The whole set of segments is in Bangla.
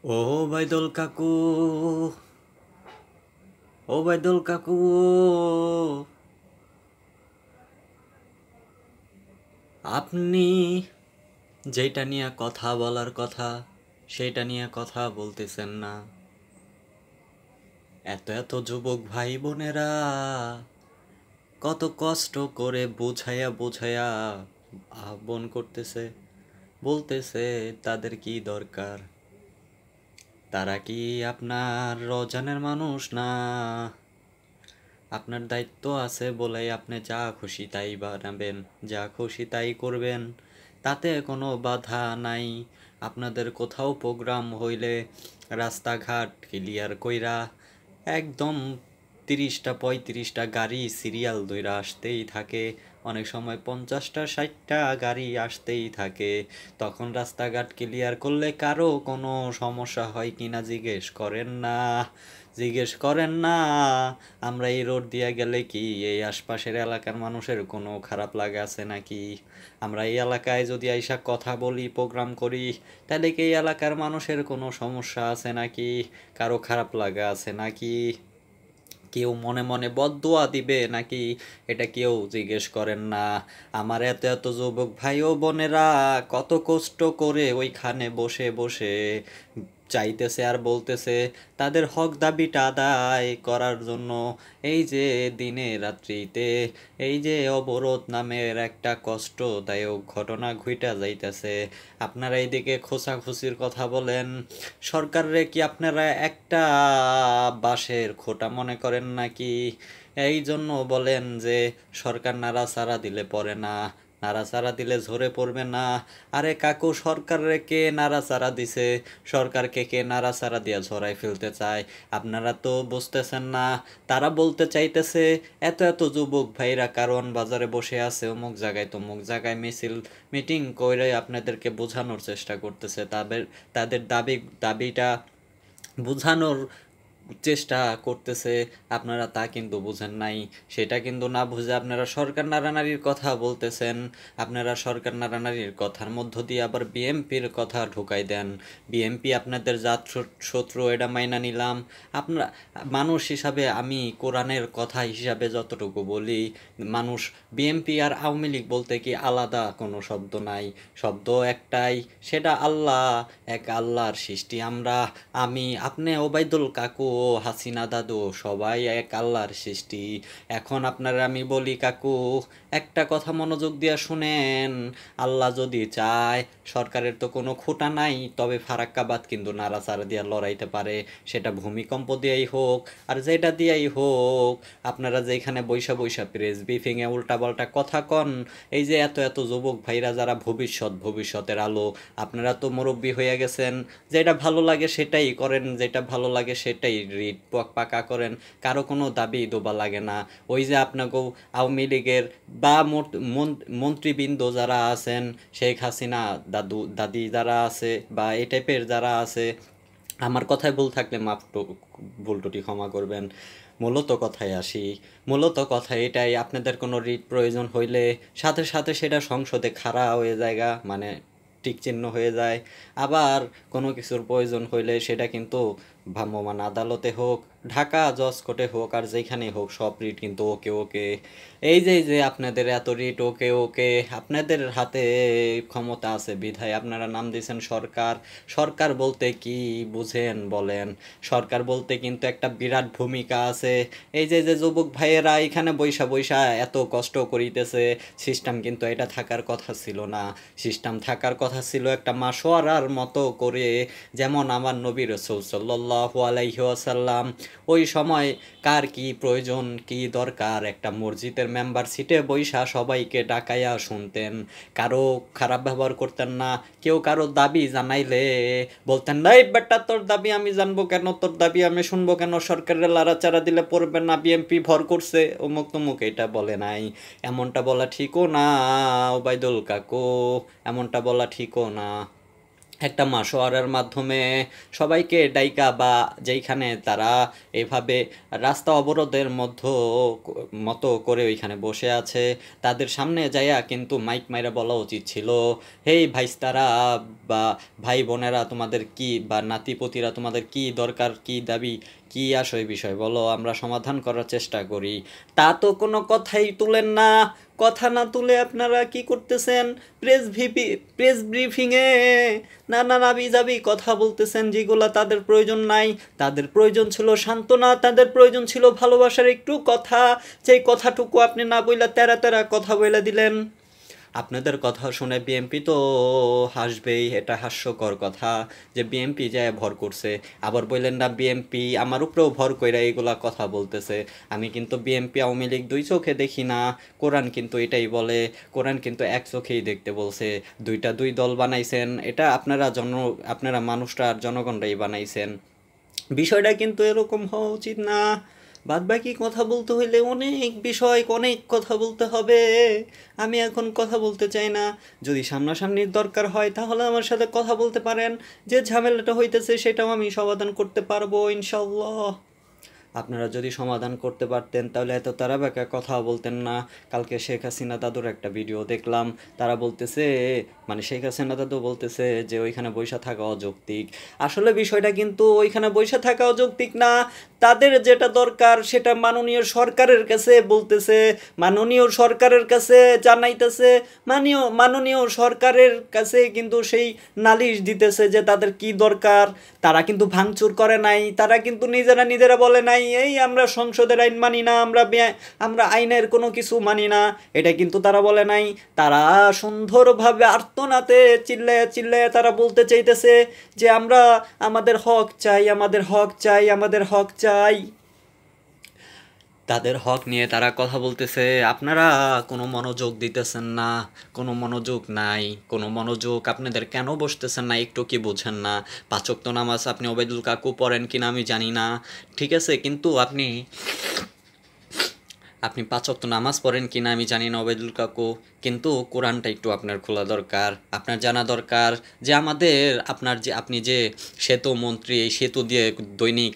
ও বাইদুল কাকু, ও বাইদুল কাকু, আপনি যেটা নিয়ে কথা বলার কথা সেটা নিয়ে কথা বলতেছেন না। এত এত যুবক ভাই বোনেরা কত কষ্ট করে বোঝাইয়া বোঝাইয়া আহ্বান করতেছে, বলতেছে তাদের কি দরকার। তারা কি আপনার রজানের মানুষ না? আপনার দায়িত্ব আছে বলেই আপনি যা খুশি তাই বানাবেন, যা খুশি তাই করবেন, তাতে কোনো বাধা নাই। আপনাদের কোথাও প্রোগ্রাম হইলে রাস্তাঘাট ক্লিয়ার কইরা একদম 30টা 35টা গাড়ি সিরিয়াল ধইরা আসতেই থাকে। অনেক সময় 50টা 60টা গাড়ি আসতেই থাকে। তখন রাস্তাঘাট ক্লিয়ার করলে কারো কোনো সমস্যা হয় কিনা জিজ্ঞেস করেন না, জিজ্ঞেস করেন না। আমরা এই রোড দিয়ে গেলে কি এই আশপাশের এলাকার মানুষের কোনো খারাপ লাগা আছে নাকি? আমরা এই এলাকায় যদি আইসা কথা বলি, প্রোগ্রাম করি, তাহলে কি এই এলাকার মানুষের কোনো সমস্যা আছে নাকি? কারো খারাপ লাগা আছে নাকি? কেউ মনে মনে বদদোয়া দিবে নাকি? এটা কেউ জিজ্ঞেস করেন না। আমার এত এত যুবক ভাই ও বোনেরা কত কষ্ট করে ওইখানে বসে বসে চাইতেছে আর বলতেছে তাদের হক দাবিটা আদায় করার জন্য। এই যে দিনে রাত্রিতে এই যে অবরোধ নামের একটা কষ্টদায়ক ঘটনা ঘইটা যাইতেছে, আপনারা এইদিকে খোঁচাখুচির কথা বলেন। সরকারে কি আপনারা একটা বাঁশের খোঁটা মনে করেন নাকি? এই জন্য বলেন যে সরকার নাড়াচাড়া দিলে পড়ে না, নাড়াচাড়া দিলে ঝরে পড়বে না। আরে কাকু, সরকারে কে নাড়াচাড়া দিছে? সরকারকে কে নাড়াচাড়া দিয়া ঝরাই ফেলতে চায়? আপনারা তো বুঝতেছেন না। তারা বলতে চাইতেছে এত এত যুবক ভাইরা কারণ বাজারে বসে আছে অমুক জায়গায় তমুক জায়গায় মিছিল মিটিং করে আপনাদেরকে বোঝানোর চেষ্টা করতেছে, তাদের তাদের দাবিটা বোঝানোর চেষ্টা করতেছে। আপনারা তা কিন্তু বুঝেন নাই। সেটা কিন্তু না বুঝে আপনারা সরকার নাড়ানাড়ির কথা বলতেছেন। আপনারা সরকার নাড়ানাড়ির কথার মধ্য দিয়ে আবার বিএমপির কথা ঢুকাই দেন। বিএমপি আপনাদের জাত শত্রু, এটা মাইনা নিলাম। আপনারা মানুষ হিসাবে, আমি কোরআনের কথা হিসাবে যতটুকু বলি, মানুষ বিএমপি আর আওয়ামী লীগ বলতে কি আলাদা কোনো শব্দ নাই, শব্দ একটাই, সেটা আল্লাহ। এক আল্লাহর সৃষ্টি আমরা, আমি, আপনি, ওবায়দুল কাকু, হাসিনা দাদু, সবাই এক আল্লাহর সৃষ্টি। এখন আপনারা আমি বলি কাকু, একটা কথা মনোযোগ দিয়া শুনেন। আল্লাহ যদি চায়, সরকারের তো কোনো খুঁটা নাই, তবে ফারাক্কাবাদ কিন্তু নাড়াচাড়া দিয়া লড়াইতে পারে। সেটা ভূমিকম্প দিয়েই হোক আর যেটা দিয়েই হোক। আপনারা যেখানে বৈশা বৈশা প্রেস ব্রিফিংয়ে উল্টাপাল্টা কথা কন, এই যে এত এত যুবক ভাইরা যারা ভবিষ্যতের আলো, আপনারা তো মুরব্বী হয়ে গেছেন। যেটা ভালো লাগে সেটাই করেন, যেটা ভালো লাগে সেটাই রিট পাকা করেন। কারো কোনো দাবি দোবা লাগে না। ওই যে আপনাকেও আওয়ামী লীগের বা মন্ত্রীবৃন্দ যারা আছেন, শেখ হাসিনা দাদু দাদি যারা আছে বা এই টাইপের যারা আছে, আমার কথায় ভুল থাকলে ভুল টুটি ক্ষমা করবেন। মূলত কথায় আসি, মূলত কথা এটাই, আপনাদের কোনো রিট প্রয়োজন হইলে সাথে সাথে সেটা সংসদে খাড়া হয়ে জায়গা, মানে টিক চিহ্ন হয়ে যায়। আবার কোনো কিছুর প্রয়োজন হইলে সেটা কিন্তু ভ্রাম্যমাণ আদালতে হোক, ঢাকা জজ কোর্টে হোক, আর যেখানেই হোক সব রিট কিন্তু ওকে ওকে। এই যে আপনাদের এত রিট ওকে ওকে, আপনাদের হাতে ক্ষমতা আছে বিধায় আপনারা নাম দিয়েছেন সরকার। সরকার বলতে কি বুঝেন বলেন? সরকার বলতে কিন্তু একটা বিরাট ভূমিকা আছে। এই যে যুবক ভাইয়েরা এখানে বৈশা বৈশা এত কষ্ট করিতেছে, সিস্টেম কিন্তু এটা থাকার কথা ছিল না। সিস্টেম থাকার কথা ছিল একটা মাসোয়ারার মতো করে, যেমন আমার নবী রাসূল সাল্লাল্লাহু আলাইহি ওয়াসাল্লাম ওই সময় কার কি প্রয়োজন কি দরকার একটা মসজিদের মেম্বার সিটে বৈশা সবাইকে ডাকাইয়া শুনতেন। কারো খারাপ ব্যবহার করতেন না। কেউ কারো দাবি জানাইলে বলতেন না, এই বেটা তোর দাবি আমি জানবো কেন, তোর দাবি আমি শুনবো কেন, সরকারের লাড়াচাড়া দিলে পড়বে না, বিএমপি ভর করছে, অমুক তমুক। এটা বলে নাই। এমনটা বলা ঠিকও না ওবায়দুল কাকু, এমনটা বলা ঠিকও না। একটা মাসোয়ারার মাধ্যমে সবাইকে ডাইকা বা যেইখানে তারা এভাবে রাস্তা অবরোধের মতো করে ওইখানে বসে আছে তাদের সামনে যাইয়া কিন্তু মাইক মাইরা বলা উচিত ছিল, হেই ভাইস্তারা বা ভাই বোনেরা তোমাদের কি বা নাতিপতিরা তোমাদের কি দরকার, কি দাবি, কি আসয় বিষয় বলো, আমরা সমাধান করার চেষ্টা করি। তা তো কোনো কথাই তুলেন না। কথা না তুলে আপনারা কি করতেছেন, প্রেস ব্রিফিংয়ে নানা নাবি কথা বলতেছেন যেগুলা তাদের প্রয়োজন নাই। তাদের প্রয়োজন ছিল সান্ত্বনা, তাদের প্রয়োজন ছিল ভালোবাসার একটু কথা, যেই কথাটুকু আপনি না বইলা তেরা তেরা কথা বইলা দিলেন। আপনাদের কথা শুনে বিএমপি তো হাসবেই, এটা হাস্যকর কথা যে বিএমপি যায় ভর করছে, আবার বললেন না বিএমপি আমার উপরেও ভর কইরা এইগুলা কথা বলতেছে। আমি কিন্তু বিএমপি আওয়ামী লীগ দুই চোখে দেখি না, কোরআন কিন্তু এটাই বলে, কোরআন কিন্তু এক চোখেই দেখতে বলছে। দুই দল বানাইছেন, এটা আপনারা মানুষরা আর জনগণরাই বানাইছেন। বিষয়টা কিন্তু এরকম হওয়া উচিত না। বাদবাকি কথা বলতে হইলে অনেক বিষয়, অনেক কথা বলতে হবে। আমি এখন কথা বলতে চাই না। যদি সামনাসামনির দরকার হয় তাহলে আমার সাথে কথা বলতে পারেন, যে ঝামেলাটা হইতেছে সেটাও আমি সমাধান করতে পারবো ইনশাল্লাহ। আপনারা যদি সমাধান করতে পারতেন তাহলে এত তারা বেকা কথা বলতেন না। কালকে শেখ হাসিনা দাদুর একটা ভিডিও দেখলাম, তারা বলতেছে, মানে শেখ হাসিনা দাদু বলতেছে যে ওইখানে বৈশা থাকা অযৌক্তিক। আসলে বিষয়টা কিন্তু ওইখানে বৈশা থাকা অযৌক্তিক না, তাদের যেটা দরকার সেটা মাননীয় সরকারের কাছে বলতেছে, মাননীয় সরকারের কাছে জানাইতেছে, মাননীয় সরকারের কাছে কিন্তু সেই নালিশ দিতেছে যে তাদের কি দরকার। তারা কিন্তু ভাঙচুর করে নাই, তারা কিন্তু নিজেরা বলে নাই এই আমরা সংসদের আইন মানি না, আমরা আইনের কোনো কিছু মানি না, এটা কিন্তু তারা বলে নাই। তারা সুন্দরভাবে আর্তনাতে চিল্লায় তারা বলতে চাইতেছে যে আমরা আমাদের হক চাই, আমাদের হক চাই, আমাদের হক চাই। তাদের হক নিয়ে তারা কথা বলতেছে, আপনারা কোনো মনোযোগ দিতেছেন না, কোনো মনোযোগ নাই, কোনো মনোযোগ আপনাদের কেন বসতেছেন না একটু কি বোঝেন না? পাঁচ ওয়াক্ত নামাজ আপনি ওবায়দুল কাকু পড়েন কিনা আমি জানি না, ঠিক আছে, কিন্তু আপনি পাঁচ ওয়াক্ত নামাজ পড়েন কিনা আমি জানি না ওবায়দুল কাকু, কিন্তু কোরআনটা একটু আপনার খোলা দরকার, আপনার জানা দরকার যে আপনি যে সেতু মন্ত্রী, এই সেতু দিয়ে দৈনিক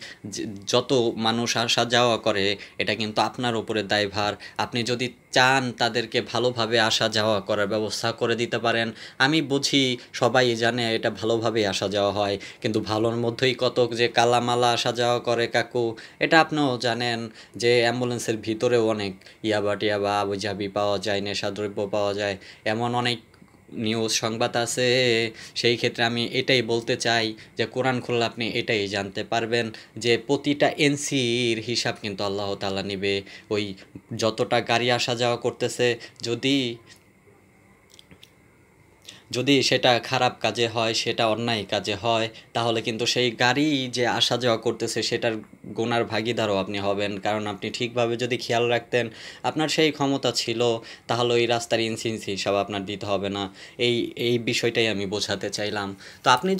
যত মানুষ আসা যাওয়া করে এটা কিন্তু আপনার উপরে দায়ভার। আপনি যদি চান তাদেরকে ভালোভাবে আসা যাওয়া করার ব্যবস্থা করে দিতে পারেন। আমি বুঝি সবাই জানে এটা ভালোভাবে আসা যাওয়া হয়, কিন্তু ভালোর মধ্যেই কত যে কালামালা আসা যাওয়া করে কাকু, এটা আপনিও জানেন যে অ্যাম্বুলেন্সের ভিতরেও অনেক ইয়াবা টিয়াবা আবুঝাবি পাওয়া যায়, নেশাদ্রব্য পাওয়া যায়, এমন অনেক নিউজ সংবাদ আছে। সেই ক্ষেত্রে আমি এটাই বলতে চাই যে কোরআন খুললে আপনি এটাই জানতে পারবেন যে প্রতিটা এনসির হিসাব কিন্তু আল্লাহ তাআলা নিবে। ওই যতটা গাড়ি আসা যাওয়া করতেছে, যদি যদি সেটা খারাপ কাজে হয়, সেটা অন্যায় কাজে হয়, তাহলে কিন্তু সেই গাড়ি যে আসা যাওয়া করতেছে সেটার গুনার ভাগীদারও আপনি হবেন। কারণ আপনি ঠিকভাবে যদি খেয়াল রাখতেন, আপনার সেই ক্ষমতা ছিল, তাহলে ওই রাস্তার ইঞ্চি হিসাব আপনার দিতে হবে না। এই এই বিষয়টাই আমি বোঝাতে চাইলাম। তো আপনি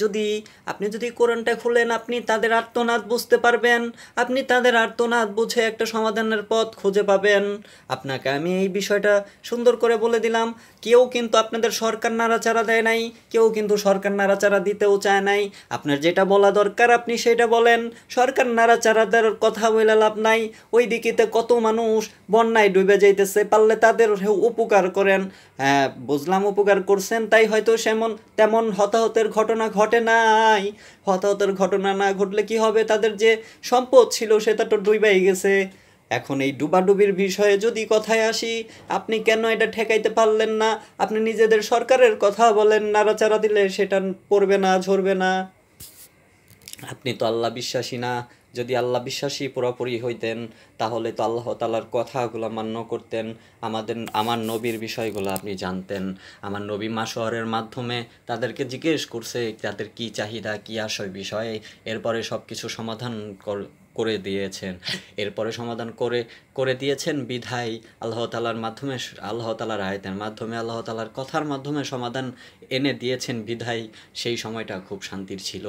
যদি কোরআনটা খুলেন, আপনি তাদের আর্তনাদ বুঝতে পারবেন, আপনি তাদের আর্তনাদ বুঝে একটা সমাধানের পথ খুঁজে পাবেন। আপনাকে আমি এই বিষয়টা সুন্দর করে বলে দিলাম। কেউ কিন্তু আপনাদের সরকার নাড়াচাড়া দেয় নাই, কেউ কিন্তু সরকার নাড়াচাড়া দিতেও চায় নাই। আপনার যেটা বলা দরকার আপনি সেটা বলেন, সরকার নাড়াচাড়া দেওয়ার কথা বলে লাভ নাই। ওই দিকেতে কত মানুষ বন্যায় ডুবে যাইতেছে, পারলে তাদের উপকার করেন। হ্যাঁ বুঝলাম উপকার করছেন, তাই হয়তো তেমন হতাহতের ঘটনা ঘটে নাই। হতাহতের ঘটনা না ঘটলে কি হবে, তাদের যে সম্পদ ছিল সেটা তো ডুবাই গেছে। এখন এই ডুবাডুবির বিষয়ে যদি কথায় আসি, আপনি কেন এটা ঠেকাইতে পারলেন না? আপনি নিজেদের সরকারের কথা বলেন, নাড়াচাড়া দিলে সেটা পড়বে না, ঝরবে না। আপনি তো আল্লাহ বিশ্বাসী না। যদি আল্লাহ বিশ্বাসী পুরোপুরি হইতেন তাহলে তো আল্লাহ তাআলার কথাগুলো মান্য করতেন, আমার নবীর বিষয়গুলো আপনি জানতেন। আমার নবী মাসওয়ারের মাধ্যমে তাদেরকে জিজ্ঞেস করছে তাদের কি চাহিদা, কি আশয় বিষয়ে, এরপরে সব কিছু সমাধান করে দিয়েছেন। এরপরে সমাধান করে দিয়েছেন বিধায় আল্লাহ তাআলার মাধ্যমে, আল্লাহ তাআলার আয়াতের মাধ্যমে, আল্লাহ তাআলার কথার মাধ্যমে সমাধান এনে দিয়েছেন বিধায় সেই সময়টা খুব শান্তির ছিল।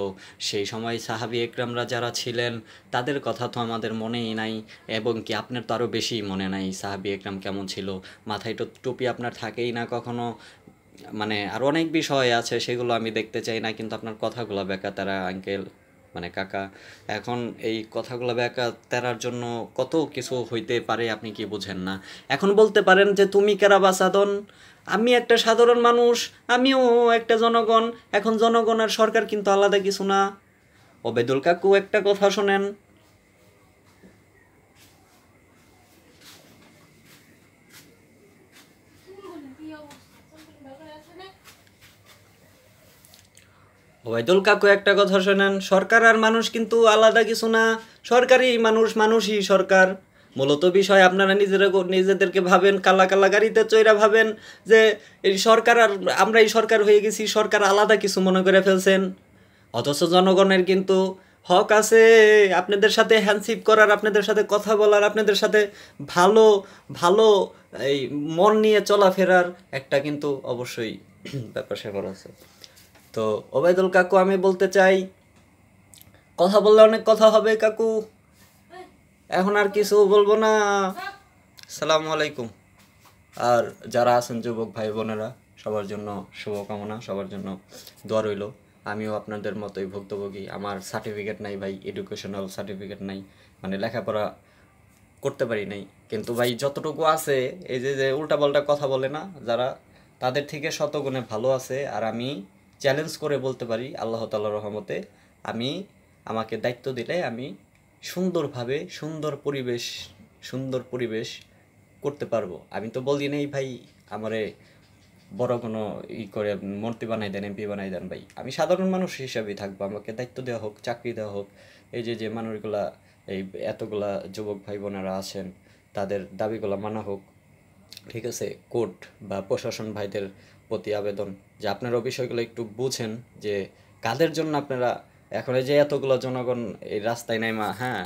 সেই সময় সাহাবী একরামরা যারা ছিলেন তাদের কথা তো আমাদের মনেই নাই, এবং কি আপনার তো আরও বেশি মনে নাই সাহাবী একরাম কেমন ছিল। মাথায় তো টুপি আপনার থাকেই না কখনো, মানে আরও অনেক বিষয় আছে, সেগুলো আমি দেখতে চাই না, কিন্তু আপনার কথাগুলো বেকা তারা আঙ্কেল, মানে কাকা। এখন এই কথাগুলো বেকা তেরার জন্য কত কিছু হইতে পারে, আপনি কি বুঝেন না? এখন বলতে পারেন যে তুমি কেরা বাসাদন, আমি একটা সাধারণ মানুষ, আমিও একটা জনগণ। এখন জনগণ আর সরকার কিন্তু আলাদা কিছু না। ওবেদুল কাকু একটা কথা শোনেন। ওবায়দুল কাকু একটা কথা শোনেন, সরকার আর মানুষ কিন্তু আলাদা কিছু না। সরকারই মানুষ, মানুষই সরকার। মূলত বিষয় আপনারা নিজেদেরকে ভাবেন, কালা কালা গাড়িতে চইরা ভাবেন যে এই সরকার আর আমরা এই সরকার হয়ে গেছি, সরকার আলাদা কিছু মনে করে ফেলছেন। অথচ জনগণের কিন্তু হক আছে আপনাদের সাথে হ্যান্ডশিপ করার, আপনাদের সাথে কথা বলার, আপনাদের সাথে ভালো ভালো এই মন নিয়ে চলাফেরার একটা কিন্তু অবশ্যই ব্যাপার স্যাপার আছে। তো ওবায়দুল কাকু, আমি বলতে চাই, কথা বললে অনেক কথা হবে কাকু, এখন আর কিছু বলবো না। সালামু আলাইকুম। আর যারা আছেন যুবক ভাই বোনেরা, সবার জন্য শুভকামনা, সবার জন্য দোয়া রইল। আমিও আপনাদের মতোই ভুক্তভোগী। আমার সার্টিফিকেট নাই ভাই, এডুকেশনাল সার্টিফিকেট নাই, মানে লেখাপড়া করতে পারি নাই। কিন্তু ভাই যতটুকু আছে, এই যে যে উল্টাপাল্টা কথা বলে না যারা, তাদের থেকে শতগুণে ভালো আছে। আর আমি চ্যালেঞ্জ করে বলতে পারি, আল্লাহ তাআলার রহমতে আমি, আমাকে দায়িত্ব দিলে আমি সুন্দরভাবে সুন্দর পরিবেশ করতে পারবো। আমি তো বলি নেই ভাই আমারে বড় কোনো করে মন্ত্রী বানাই দেন, এমপি বানাই দেন। ভাই আমি সাধারণ মানুষ হিসাবেই থাকবো, আমাকে দায়িত্ব দেওয়া হোক, চাকরি দেওয়া হোক। এই যে যে মানুষগুলা, এই এতগুলা যুবক ভাই বোনেরা আছেন, তাদের দাবিগুলো মানা হোক। ঠিক আছে, কোর্ট বা প্রশাসন ভাইদের প্রতি আবেদন যে আপনারা বিষয়গুলো একটু বুঝেন, যে কাদের জন্য আপনারা এখন এই যে এতগুলো জনগণ এই রাস্তায় নাইমা, হ্যাঁ